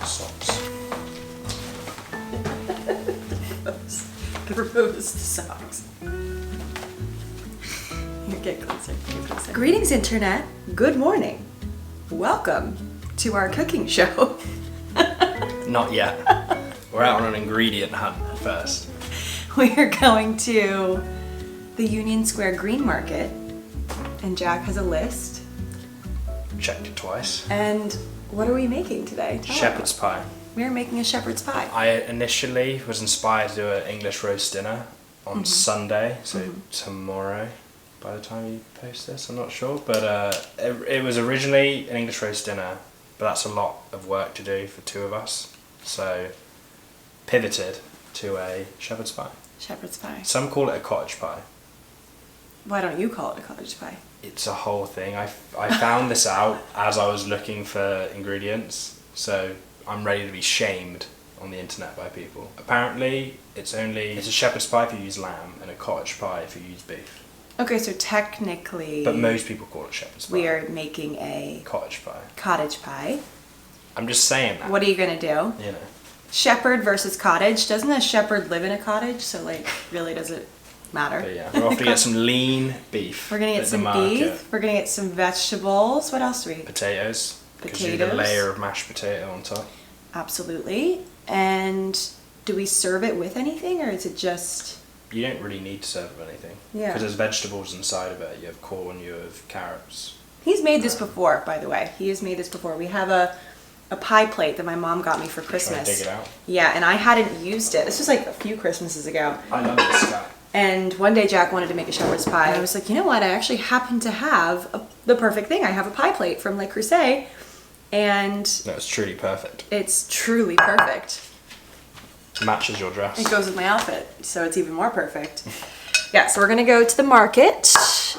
Socks. Gross socks. You get closer. Get closer. Greetings, Internet. Good morning. Welcome to our cooking show. Not yet. We're out on an ingredient hunt first. We are going to the Union Square Green Market, and Jack has a list. Checked it twice. And what are we making today? Tell Shepherd's us. pie. We are making a shepherd's pie. I initially was inspired to do an English roast dinner on Sunday, so tomorrow, by the time you post this, I'm not sure. But it was originally an English roast dinner, but that's a lot of work to do for two of us. So pivoted to a shepherd's pie. Shepherd's pie. Some call it a cottage pie. Why don't you call it a cottage pie? It's a whole thing. I found this out as I was looking for ingredients, so I'm ready to be shamed on the internet by people. Apparently, it's a shepherd's pie if you use lamb and a cottage pie if you use beef. Okay, so technically... But most people call it shepherd's pie. We are making a... Cottage pie. Cottage pie. I'm just saying that. What are you going to do? You know. Shepherd versus cottage. Doesn't a shepherd live in a cottage? So, like, really does it matter? But yeah, we're off to get some lean beef. We're going to get some beef. We're going to get some vegetables. What else do we... Potatoes. Because you need a layer of mashed potato on top. Absolutely. And do we serve it with anything, or is it just... You don't really need to serve it with anything. Yeah. Because there's vegetables inside of it. You have corn, you have carrots. He's made this before, by the way. He has made this before. We have a pie plate that my mom got me for Christmas. Trying to dig it out. Yeah, and I hadn't used it. This was like a few Christmases ago. I love this guy. And one day Jack wanted to make a shepherd's pie. And I was like, you know what? I actually happen to have the perfect thing. I have a pie plate from Le Creuset. And... No, it's truly perfect. It's truly perfect. Matches your dress. It goes with my outfit, so it's even more perfect. Yeah, so we're gonna go to the market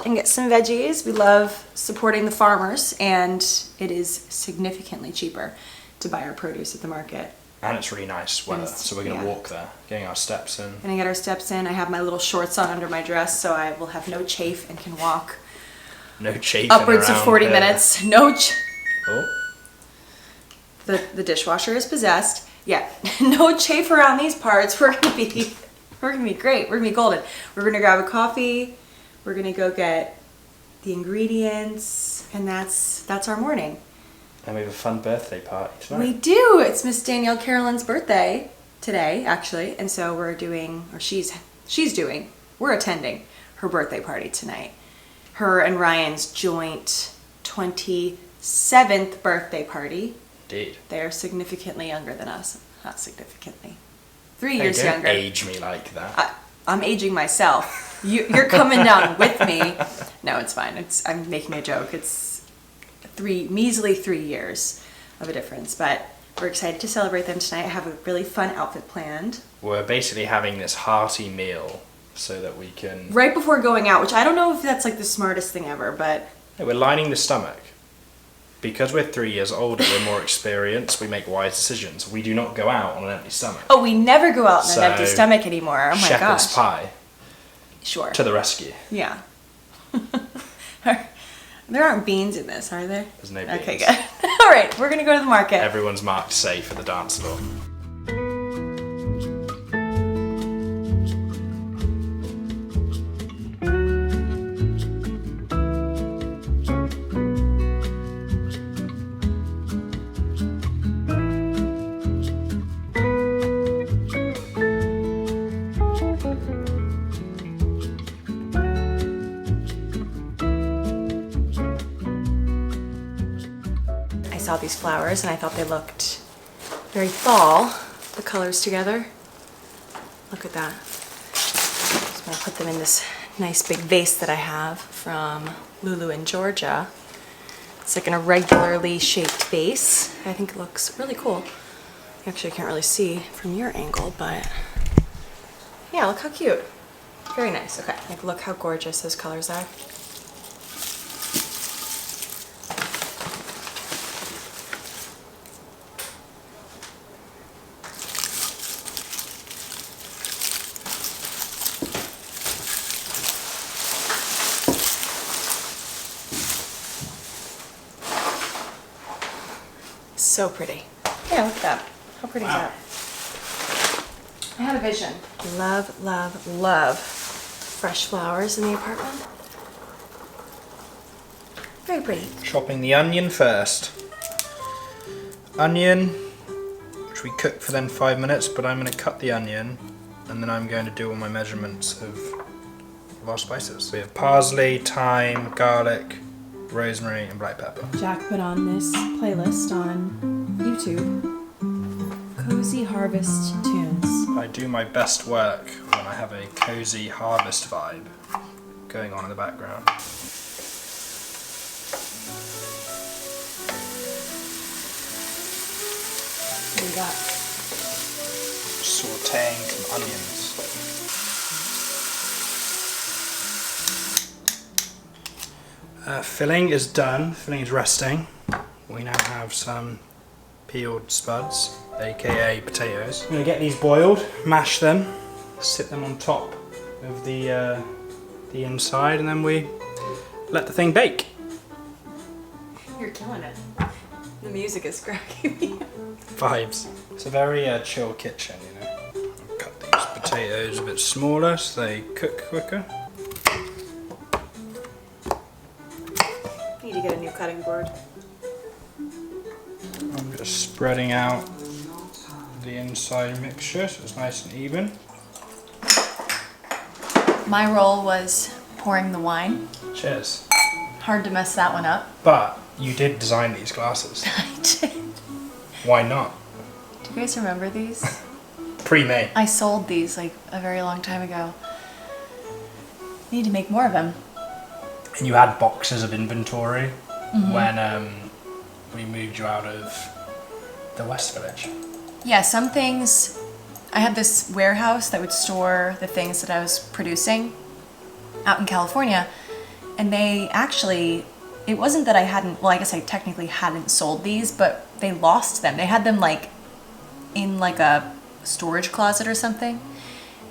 and get some veggies. We love supporting the farmers, and it is significantly cheaper to buy our produce at the market. And it's really nice weather, so we're gonna walk there, getting our steps in. Gonna get our steps in. I have my little shorts on under my dress, so I will have no chafe and can walk. No chafing upwards of 40 there. minutes. No. Oh. The dishwasher is possessed. Yeah, no chafe around these parts. We're gonna be great. We're gonna be golden. We're gonna grab a coffee. We're gonna go get the ingredients, and that's our morning. And we have a fun birthday party tonight. We do. It's Miss Danielle Carolyn's birthday today, actually, and so we're doing, or she's doing. We're attending her birthday party tonight. Her and Ryan's joint 27th birthday party. Indeed. They're significantly younger than us. Not significantly. 3 years don't younger. Age me like that. I'm aging myself. You're coming down with me. No, it's fine. I'm making a joke. It's measly 3 years of a difference, but we're excited to celebrate them tonight. I have a really fun outfit planned. We're basically having this hearty meal so that we can... Right before going out, which I don't know if that's like the smartest thing ever, but... Yeah, we're lining the stomach. Because we're 3 years older, we're more experienced, we make wise decisions. We do not go out on an empty stomach. Oh, we never go out on an empty stomach anymore. Oh my gosh. Shepherd's pie. Sure. To the rescue. Yeah. There aren't beans in this, are there? There's no beans. Okay, good. All right, we're going to go to the market. Everyone's marked safe at the dance floor. Saw these flowers and I thought they looked very fall, the colors together. Look at that. So I'm gonna put them in this nice big vase that I have from Lulu in Georgia. It's like an irregularly shaped vase. I think it looks really cool. You actually can't really see from your angle, but yeah, look how cute. Very nice. Okay, like look how gorgeous those colors are. So pretty. Yeah, look at that. How pretty Wow. is that? I had a vision. Love, love, love fresh flowers in the apartment. Very pretty. Chopping the onion first. Onion, which we cook for then 5 minutes, but I'm going to cut the onion and then I'm going to do all my measurements of our spices. So we have parsley, thyme, garlic, rosemary and black pepper. Jack put on this playlist on YouTube. Cozy Harvest Tunes. I do my best work when I have a cozy harvest vibe going on in the background. What do we got? Sauteing some onions. Filling is done, filling is resting. We now have some peeled spuds, aka potatoes. I'm going to get these boiled, mash them, sit them on top of the inside, and then we let the thing bake. You're killing it. The music is cracking me. Vibes. It's a very chill kitchen, you know. I'll cut these potatoes a bit smaller so they cook quicker. Need to get a new cutting board. I'm just spreading out the inside mixture so it's nice and even. My role was pouring the wine. Cheers. Hard to mess that one up. But you did design these glasses. I did. Why not? Do you guys remember these? Pre-made. I sold these like a very long time ago. Need to make more of them. And you had boxes of inventory when we moved you out of the West Village. Yeah, some things, I had this warehouse that would store the things that I was producing out in California, and they actually, it wasn't that I hadn't, well I guess I technically hadn't sold these, but they lost them. They had them like in like a storage closet or something,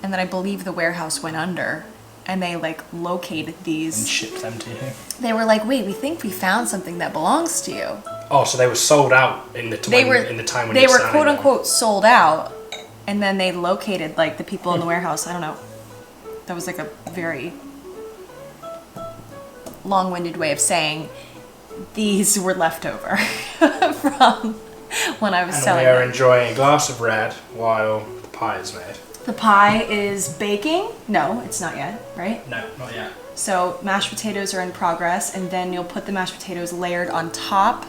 and then I believe the warehouse went under. And they like located these. And shipped them to you. They were like, wait, we think we found something that belongs to you. Oh, so they were sold out in the time when they you were were selling quote them. unquote sold out, and then they located like the people in the warehouse. I don't know. That was like a very long-winded way of saying these were left over from when I was selling And we are them. enjoying a glass of red while the pie is made. The pie is baking. No, it's not yet, right? No, not yet. So mashed potatoes are in progress, and then you'll put the mashed potatoes layered on top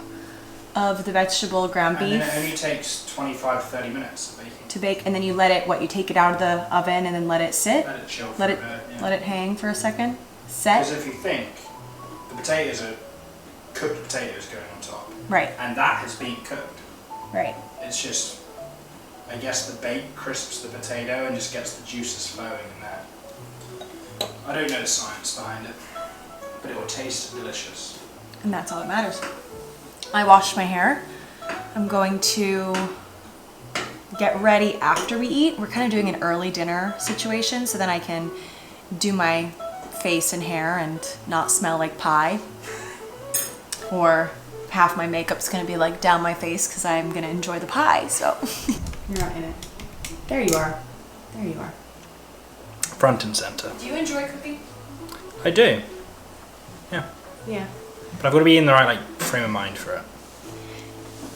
of the vegetable ground And then beef it only takes 25-30 minutes of baking. to bake, and then you let it, you take it out of the oven and then let it sit? Let it chill for Let a it, bit, yeah. let it hang for a second? Because Set? if you think, the potatoes are cooked potatoes going on top. Right, And that has been cooked. right. It's just, I guess the bake crisps the potato and just gets the juices flowing in there. I don't know the science behind it, but it will taste delicious. And that's all that matters. I washed my hair. I'm going to get ready after we eat. We're kind of doing an early dinner situation, so then I can do my face and hair and not smell like pie. Or half my makeup's gonna be like down my face because I'm gonna enjoy the pie, so. You're not in it. There you are. There you are. Front and center. Do you enjoy cooking? I do. Yeah. Yeah. But I've got to be in the right frame of mind for it.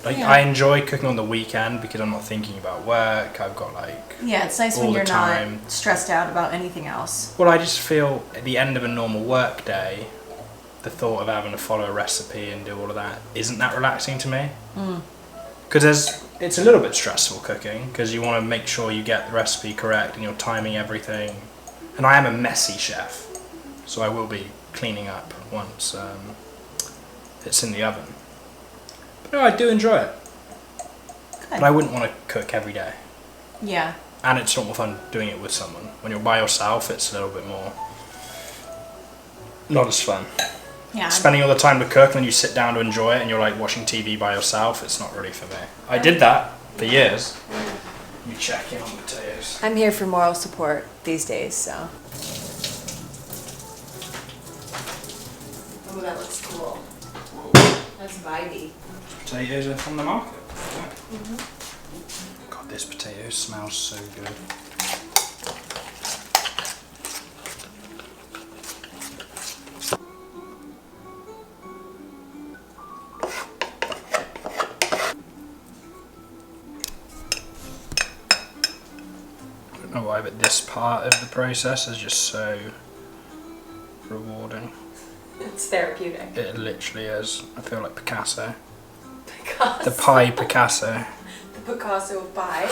Like Yeah. I enjoy cooking on the weekend because I'm not thinking about work. I've got Yeah, it's nice all when the you're time. not stressed out about anything else. Well, I just feel at the end of a normal work day, the thought of having to follow a recipe and do all of that isn't that relaxing to me. Because it's a little bit stressful cooking because you want to make sure you get the recipe correct and you're timing everything. And I am a messy chef, so I will be cleaning up once it's in the oven. But no, I do enjoy it. Good. But I wouldn't want to cook every day. Yeah. And it's not more fun doing it with someone. When you're by yourself, it's a little bit more not as fun. Yeah. Spending all the time to cook and then you sit down to enjoy it and you're like watching TV by yourself, it's not really for me. I did that for years. You check in on potatoes. I'm here for moral support these days, so. Oh, that looks cool. That's vibey. Potatoes are from the market. God, this potato smells so good. I don't know why, but this part of the process is just so rewarding. It's therapeutic. It literally is. I feel like Picasso. Picasso. The pie Picasso. The Picasso of pie.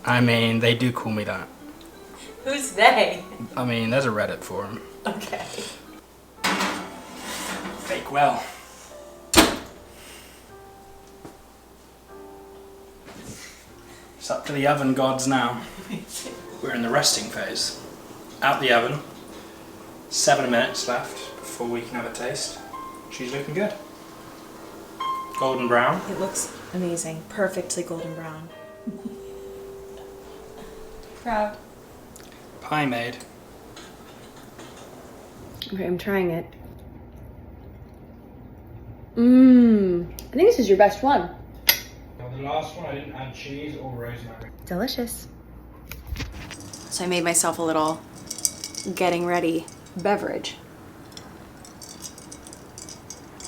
I mean, they do call me that. Who's they? I mean, there's a Reddit for them. Okay. Bake well. It's up to the oven gods now. We're in the resting phase. Out the oven. 7 minutes left before we can have a taste. She's looking good. Golden brown. It looks amazing. Perfectly golden brown. Proud. Pie made. Okay, I'm trying it. Mmm. I think this is your best one. Well, the last one I didn't add cheese or rosemary. Delicious. So I made myself a little getting ready beverage.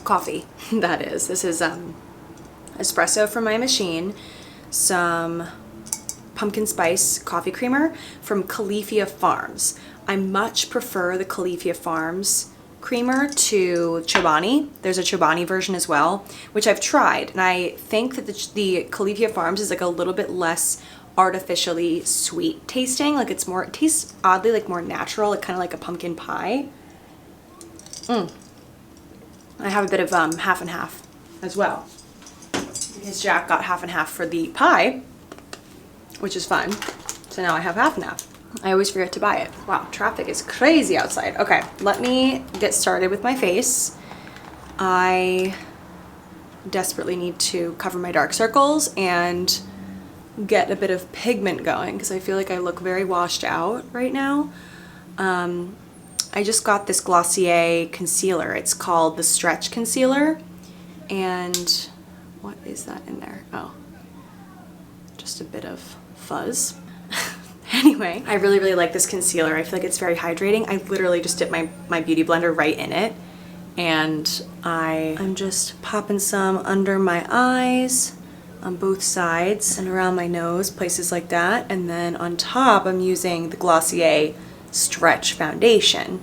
Coffee, that is. This is espresso from my machine, some pumpkin spice coffee creamer from Califia Farms. I much prefer the Califia Farms creamer to Chobani. There's a Chobani version as well, which I've tried, and I think that the Califia Farms is like a little bit less artificially sweet tasting. Like it tastes oddly like more natural, like kind of like a pumpkin pie. I have a bit of half and half as well, because Jack got half and half for the pie, which is fun. So now I have half and half. I always forget to buy it. Wow, traffic is crazy outside. Okay, let me get started with my face. I desperately need to cover my dark circles and get a bit of pigment going because I feel like I look very washed out right now. I just got this Glossier concealer. It's called the Stretch Concealer. And what is that in there? Oh, just a bit of fuzz. Anyway, I really, really like this concealer. I feel like it's very hydrating. I literally just dipped my beauty blender right in it. And I'm just popping some under my eyes, on both sides, and around my nose, places like that. And then on top, I'm using the Glossier Stretch Foundation.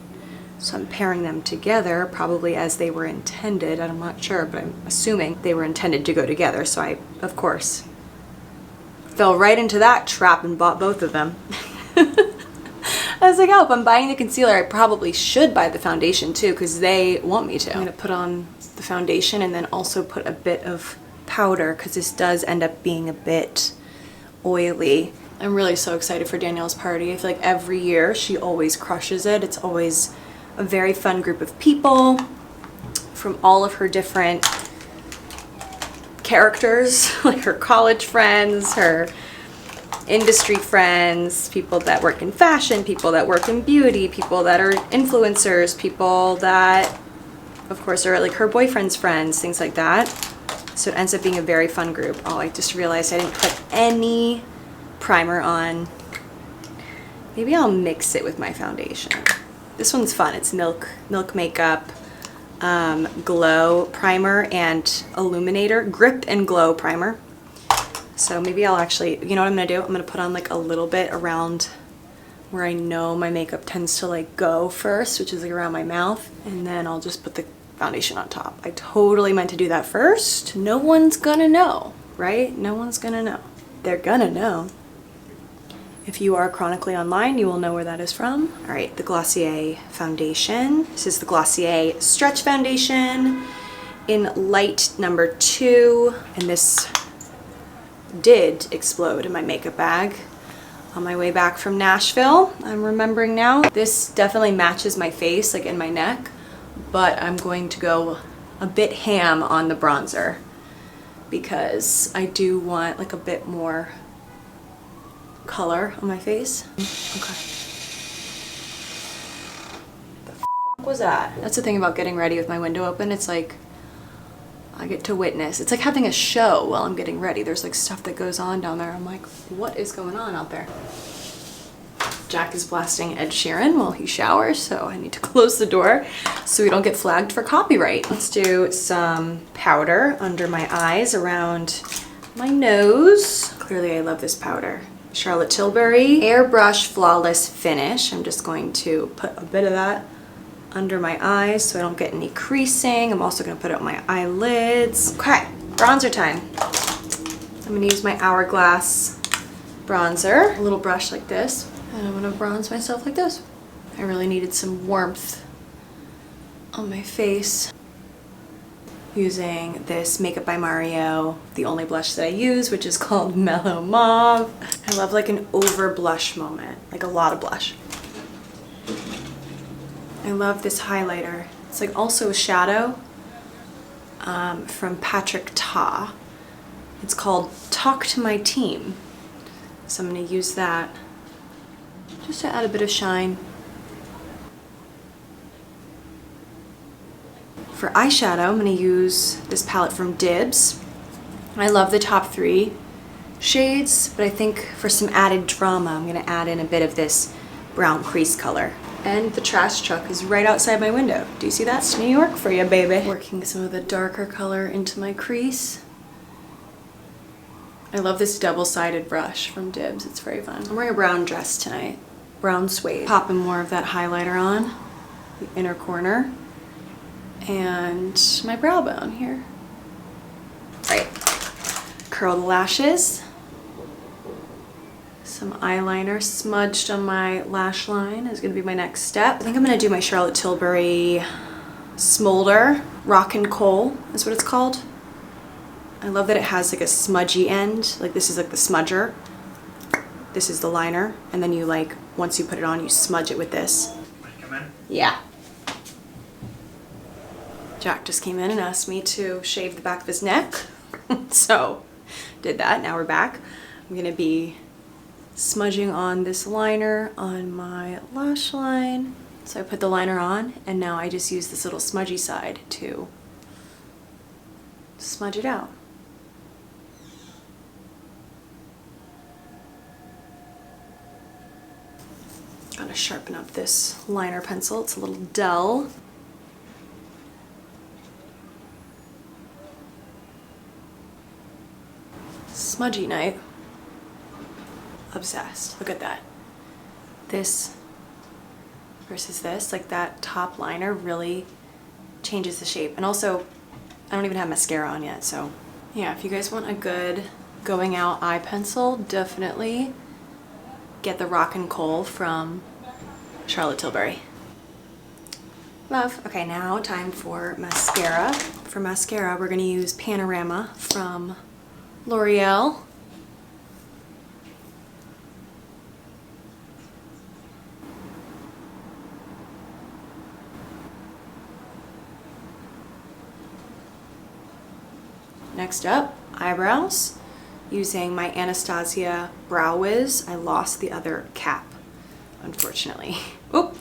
So I'm pairing them together, probably as they were intended. I'm not sure, but I'm assuming they were intended to go together. So I, of course, fell right into that trap and bought both of them. I was like, oh, if I'm buying the concealer, I probably should buy the foundation too, because they want me to. I'm gonna put on the foundation and then also put a bit of powder, because this does end up being a bit oily. I'm really so excited for Danielle's party. I feel like every year she always crushes it. It's always a very fun group of people from all of her different characters, like her college friends, her industry friends, people that work in fashion, people that work in beauty, people that are influencers, people that, of course, are like her boyfriend's friends, things like that. So it ends up being a very fun group. Oh, I just realized I didn't put any primer on. Maybe I'll mix it with my foundation. This one's fun. It's Milk Makeup Glow Primer and Illuminator, Grip and Glow Primer. So maybe I'll actually, you know what I'm gonna do? I'm gonna put on like a little bit around where I know my makeup tends to like go first, which is like around my mouth, and then I'll just put the foundation on top. I totally meant to do that first. No one's gonna know, right? No one's gonna know. They're gonna know. If you are chronically online, you will know where that is from. All right, the Glossier foundation. This is the Glossier Stretch Foundation in light number 2, and this did explode in my makeup bag on my way back from Nashville. I'm remembering now. This definitely matches my face, like in my neck, but I'm going to go a bit ham on the bronzer because I do want like a bit more color on my face. Okay. The f was that? That's the thing about getting ready with my window open. It's like I get to witness. It's like having a show while I'm getting ready. There's like stuff that goes on down there. I'm like, what is going on out there? Jack is blasting Ed Sheeran while he showers, so I need to close the door so we don't get flagged for copyright. Let's do some powder under my eyes, around my nose. Clearly I love this powder. Charlotte Tilbury Airbrush Flawless Finish. I'm just going to put a bit of that under my eyes so I don't get any creasing. I'm also going to put it on my eyelids. Okay, bronzer time. I'm going to use my Hourglass bronzer, a little brush like this, and I'm going to bronze myself like this. I really needed some warmth on my face. Using this Makeup by Mario, the only blush that I use, which is called Mellow Mauve. I love like an over blush moment, like a lot of blush. I love this highlighter. It's like also a shadow from Patrick Ta. It's called Talk to My Team. So I'm gonna use that just to add a bit of shine. For eyeshadow, I'm gonna use this palette from Dibs. I love the top 3 shades, but I think for some added drama, I'm gonna add in a bit of this brown crease color. And the trash truck is right outside my window. Do you see that? It's New York for you, baby. Working some of the darker color into my crease. I love this double-sided brush from Dibs. It's very fun. I'm wearing a brown dress tonight. Brown suede. Popping more of that highlighter on the inner corner. And my brow bone here. Right. Curl the lashes. Some eyeliner smudged on my lash line is gonna be my next step. I think I'm gonna do my Charlotte Tilbury Smolder Rock and Coal is what it's called. I love that it has like a smudgy end. Like this is like the smudger. This is the liner. And then you like, once you put it on, you smudge it with this. Can I come in? Yeah. Jack just came in and asked me to shave the back of his neck. So did that, now we're back. I'm gonna be smudging on this liner on my lash line. So I put the liner on and now I just use this little smudgy side to smudge it out. Gotta sharpen up this liner pencil, it's a little dull. Smudgy night. Obsessed. Look at that. This versus this, like that top liner really changes the shape. And also, I don't even have mascara on yet, so yeah, if you guys want a good going out eye pencil, definitely get the Rock and Coal from Charlotte Tilbury. Love. Okay, now time for mascara. For mascara, we're gonna use Panorama from L'Oreal. Next up, eyebrows. Using my Anastasia Brow Wiz. I lost the other cap, unfortunately. Oop!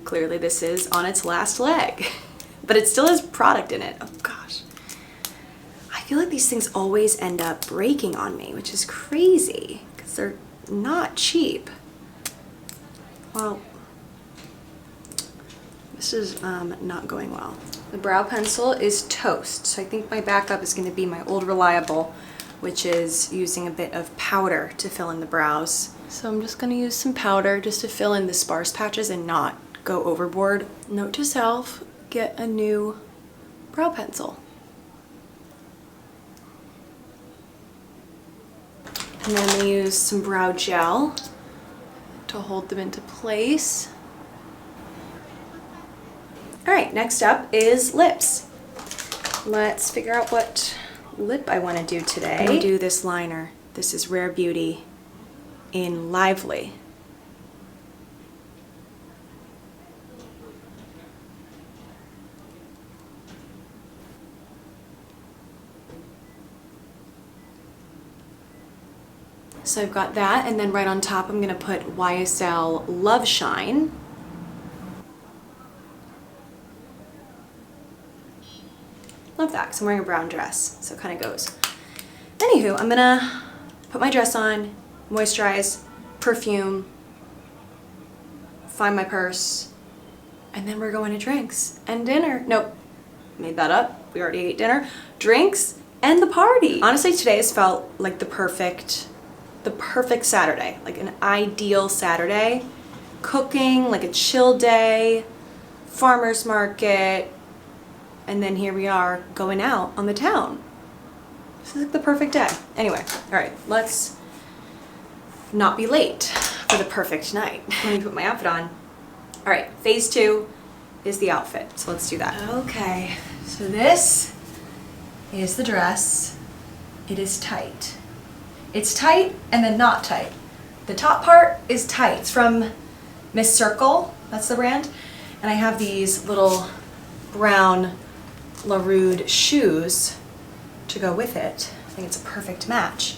Clearly this is on its last leg, but it still has product in it. Oh gosh. I feel like these things always end up breaking on me, which is crazy because they're not cheap. Well, this is not going well. The brow pencil is Toast, so I think my backup is going to be my old reliable, which is using a bit of powder to fill in the brows. So I'm just going to use some powder just to fill in the sparse patches and not go overboard. Note to self, get a new brow pencil. And then I'm going to use some brow gel to hold them into place. Alright, next up is lips. Let's figure out what lip I want to do today. I'm going to do this liner. This is Rare Beauty in Lively. So I've got that, and then right on top I'm going to put YSL Love Shine. Love that, because I'm wearing a brown dress, so it kind of goes. Anywho, I'm gonna put my dress on, moisturize, perfume, find my purse, and then we're going to drinks and dinner. Nope, made that up. We already ate dinner. Drinks and the party. Honestly, today has felt like the perfect Saturday, like an ideal Saturday. Cooking, like a chill day, farmer's market, and then here we are going out on the town. This is like the perfect day. Anyway, all right, let's not be late for the perfect night. Let me put my outfit on. All right, phase 2 is the outfit, so let's do that. Okay, so this is the dress. It is tight. It's tight and then not tight. The top part is tight. It's from Miss Circle, that's the brand. And I have these little brown LaRude shoes to go with it. I think it's a perfect match.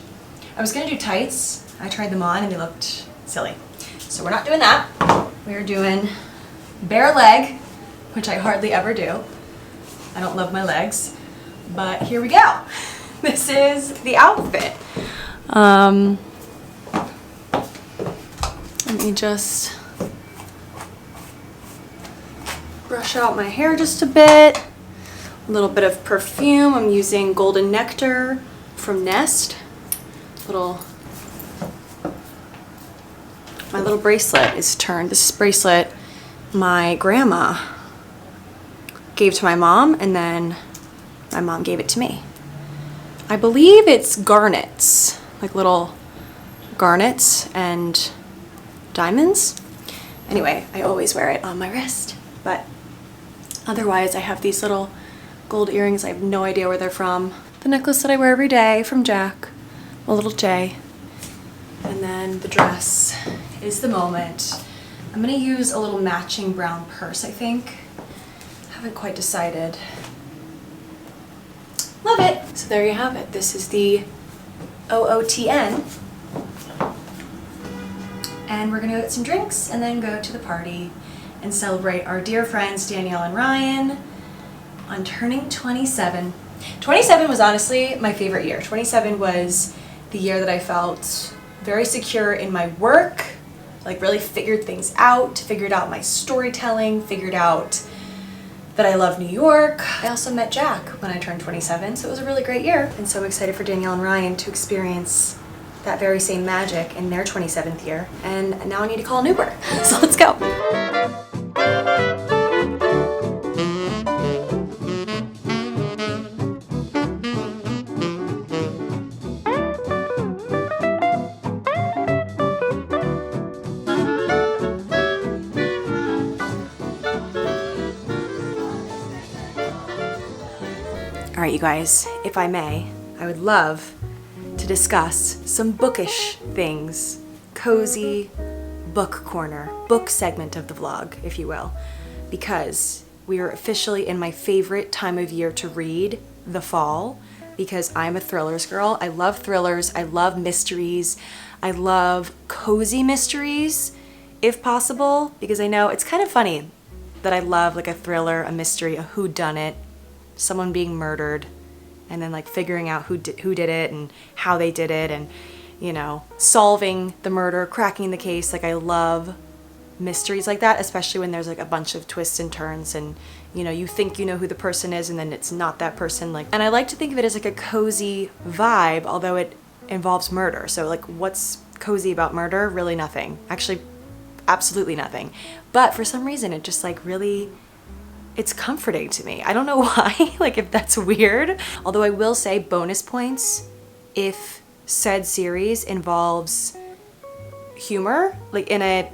I was gonna do tights. I tried them on and they looked silly. So we're not doing that. We're doing bare leg, which I hardly ever do. I don't love my legs, but here we go. This is the outfit. Let me just brush out my hair just a bit. A little bit of perfume. I'm using Golden Nectar from Nest. My little bracelet is turned. This bracelet my grandma gave to my mom, and then my mom gave it to me. I believe it's garnets, like little garnets and diamonds. Anyway, I always wear it on my wrist, but otherwise I have these little gold earrings. I have no idea where they're from. The necklace that I wear every day from Jack, a little J. And then the dress is the moment. I'm gonna use a little matching brown purse, I think. Haven't quite decided. Love it. So there you have it. This is the OOTN. And we're gonna go get some drinks and then go to the party and celebrate our dear friends Danielle and Ryan on turning 27. 27 was honestly my favorite year. 27 was the year that I felt very secure in my work, like really figured things out, figured out my storytelling, figured out that I love New York. I also met Jack when I turned 27, so it was a really great year. And so I'm excited for Danielle and Ryan to experience that very same magic in their 27th year. And now I need to call an Uber, so let's go. All right, you guys, if I may, I would love to discuss some bookish things. Cozy book corner, book segment of the vlog, if you will, because we are officially in my favorite time of year to read, the fall, because I'm a thrillers girl. I love thrillers, I love mysteries, I love cozy mysteries, if possible, because I know it's kind of funny that I love like a thriller, a mystery, a whodunit, someone being murdered, and then like figuring out who did it and how they did it, and you know, solving the murder, cracking the case. Like I love mysteries like that, especially when there's like a bunch of twists and turns and you know, you think you know who the person is and then it's not that person. Like, and I like to think of it as like a cozy vibe, although it involves murder. So like what's cozy about murder? Really nothing. Actually, absolutely nothing. But for some reason it just like really, it's comforting to me. I don't know why, like if that's weird. Although I will say bonus points if said series involves humor, like in a,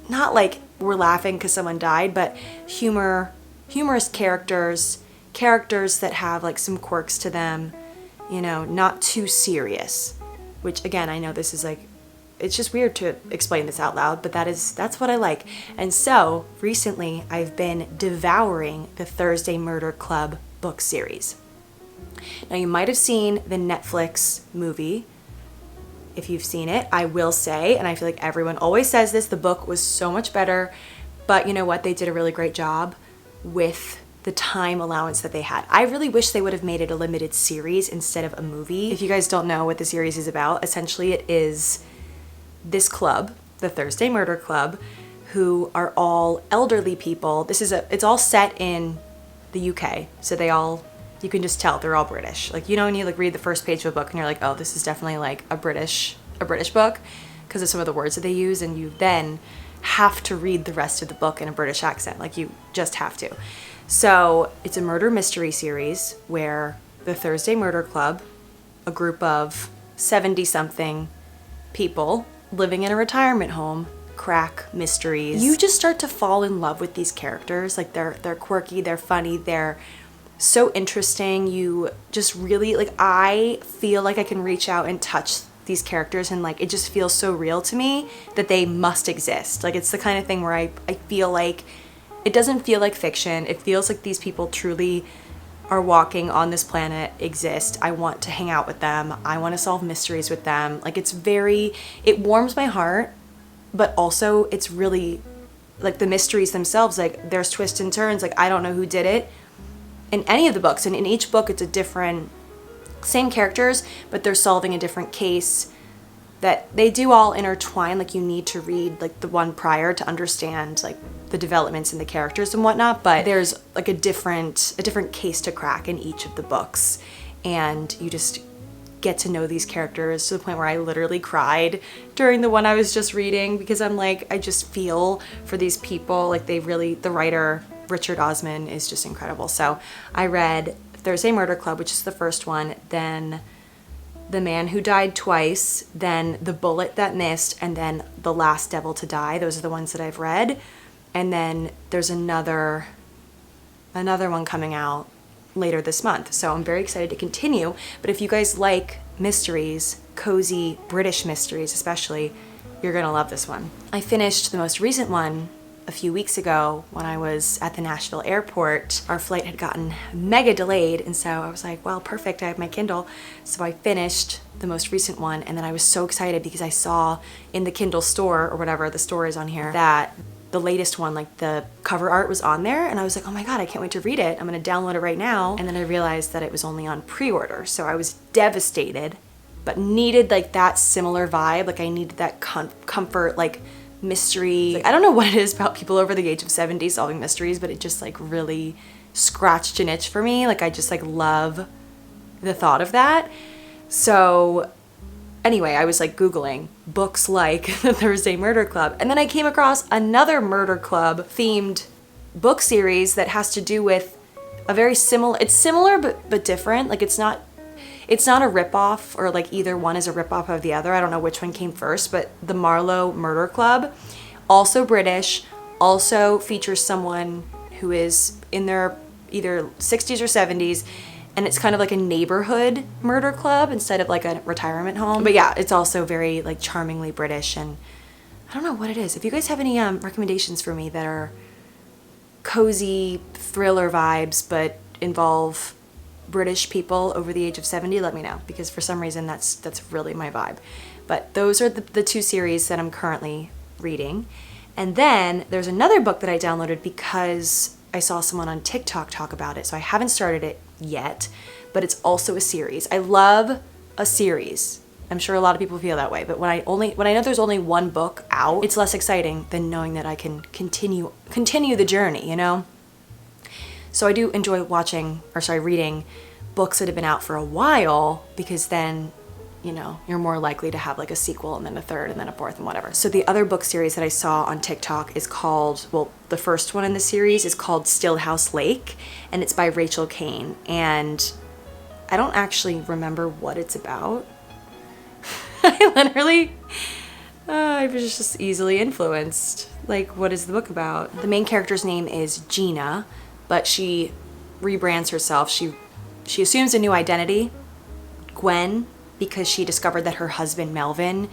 not like we're laughing because someone died, but humorous characters that have like some quirks to them, you know, not too serious. Which again, I know this is like, it's just weird to explain this out loud, but that's what I like. And so recently I've been devouring the Thursday Murder Club book series. Now you might have seen the Netflix movie. If you've seen it, I will say, and I feel like everyone always says this, the book was so much better, but you know what? They did a really great job with the time allowance that they had. I really wish they would have made it a limited series instead of a movie. If you guys don't know what the series is about, essentially it is this club, the Thursday Murder Club, who are all elderly people. It's all set in the UK, so you can just tell they're all British. Like, you know, when you like read the first page of a book and you're like, oh, this is definitely like a British book because of some of the words that they use, and you then have to read the rest of the book in a British accent. Like, you just have to. So it's a murder mystery series where the Thursday Murder Club, a group of 70-something people living in a retirement home, crack mysteries. You just start to fall in love with these characters. Like, they're quirky, they're funny, they're so interesting. You just really, like, I feel like I can reach out and touch these characters, and like it just feels so real to me that they must exist. Like, it's the kind of thing where I feel like it doesn't feel like fiction. It feels like these people truly are walking on this planet, exist. I want to hang out with them. I want to solve mysteries with them. Like, it warms my heart, but also it's really like the mysteries themselves, like there's twists and turns. Like, I don't know who did it in any of the books, and in each book it's a different, same characters, but they're solving a different case that they do all intertwine. Like, you need to read like the one prior to understand like the developments in the characters and whatnot, but there's like a different case to crack in each of the books, and you just get to know these characters to the point where I literally cried during the one I was just reading, because I'm like, I just feel for these people. Like, the writer Richard Osman is just incredible. So I read Thursday Murder Club, which is the first one, then The Man Who Died Twice, then The Bullet That Missed, and then The Last Devil to Die. Those are the ones that I've read. And then there's another one coming out later this month. So I'm very excited to continue. But if you guys like mysteries, cozy British mysteries especially, you're gonna love this one. I finished the most recent one a few weeks ago when I was at the Nashville airport. Our flight had gotten mega delayed, and so I was like, well, perfect, I have my Kindle. So I finished the most recent one, and then I was so excited because I saw in the Kindle store, or whatever the store is on here, that the latest one, like the cover art was on there, and I was like, oh my god, I can't wait to read it. I'm gonna download it right now. And then I realized that it was only on pre-order, so I was devastated, but needed like that similar vibe. Like, I needed that comfort, like mystery. Like, I don't know what it is about people over the age of 70 solving mysteries, but it just like really scratched an itch for me. Like, I just like love the thought of that. So anyway, I was like Googling books like the Thursday Murder Club, and then I came across another murder club themed book series that has to do with a very similar, it's similar but different. Like, it's not a ripoff, or like either one is a ripoff of the other. I don't know which one came first, but the Marlowe Murder Club, also British, also features someone who is in their either 60s or 70s, and it's kind of like a neighborhood murder club instead of like a retirement home. But yeah, it's also very like charmingly British, and I don't know what it is. If you guys have any recommendations for me that are cozy thriller vibes but involve British people over the age of 70, let me know, because for some reason that's really my vibe. But those are the two series that I'm currently reading. And then there's another book that I downloaded because I saw someone on TikTok talk about it. So I haven't started it yet, but it's also a series. I love a series. I'm sure a lot of people feel that way, but when I know there's only one book out, it's less exciting than knowing that I can continue the journey, you know? So I do enjoy reading books that have been out for a while, because then, you know, you're more likely to have like a sequel and then a third and then a fourth and whatever. So the other book series that I saw on TikTok is called, well, the first one in the series is called Stillhouse Lake, and it's by Rachel Kane. And I don't actually remember what it's about. I was just easily influenced. Like, what is the book about? The main character's name is Gina, but she rebrands herself. She assumes a new identity, Gwen, because she discovered that her husband Melvin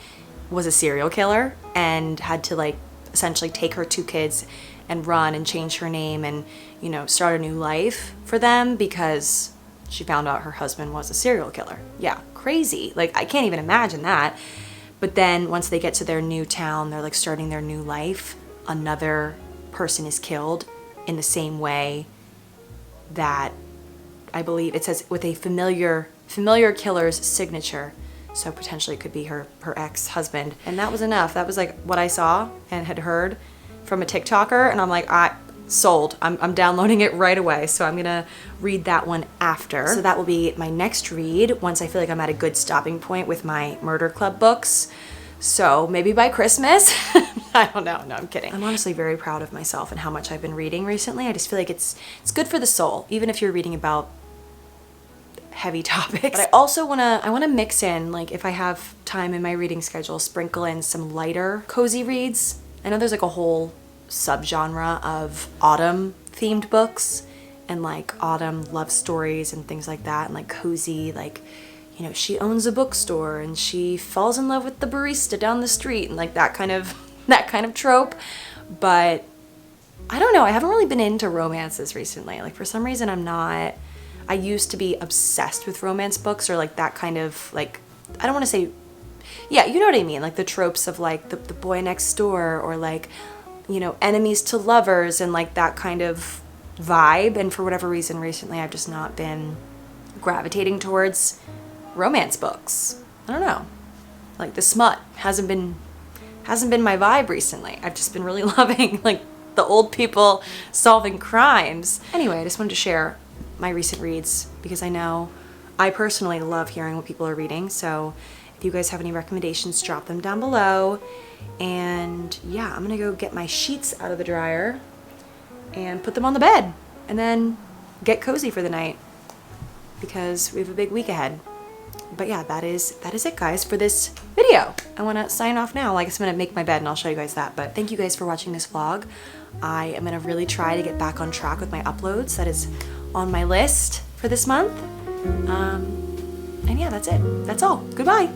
was a serial killer and had to like essentially take her two kids and run and change her name and, you know, start a new life for them because she found out her husband was a serial killer. Yeah, crazy. Like, I can't even imagine that. But then once they get to their new town, they're like starting their new life, another person is killed in the same way that I believe it says with a familiar killer's signature. So potentially it could be her ex-husband. And that was enough. That was like what I saw and had heard from a TikToker. And I'm like, sold. I'm downloading it right away. So I'm gonna read that one after. So that will be my next read once I feel like I'm at a good stopping point with my Murder Club books. So maybe by Christmas. I don't know. No, I'm kidding. I'm honestly very proud of myself and how much I've been reading recently. I just feel like it's good for the soul, even if you're reading about heavy topics. But I also wanna mix in, like if I have time in my reading schedule, sprinkle in some lighter cozy reads. I know there's like a whole subgenre of autumn themed books and like autumn love stories and things like that, and like cozy, like, you know, she owns a bookstore and she falls in love with the barista down the street and like that kind of trope. But I don't know, I haven't really been into romances recently. Like for some reason I'm not. I used to be obsessed with romance books, or like that kind of, like, I don't want to say, yeah, you know what I mean, like the tropes of like the boy next door, or like, you know, enemies to lovers and like that kind of vibe. And for whatever reason recently I've just not been gravitating towards romance books. I don't know, like the smut hasn't been my vibe recently. I've just been really loving like the old people solving crimes. Anyway, I just wanted to share my recent reads because I know I personally love hearing what people are reading. So if you guys have any recommendations, drop them down below. And yeah, I'm gonna go get my sheets out of the dryer and put them on the bed and then get cozy for the night because we have a big week ahead. But yeah, that is it, guys, for this video. I want to sign off now. I guess I'm gonna make my bed and I'll show you guys that. But thank you guys for watching this vlog. I am gonna really try to get back on track with my uploads. That is on my list for this month. And yeah, that's it. That's all. Goodbye.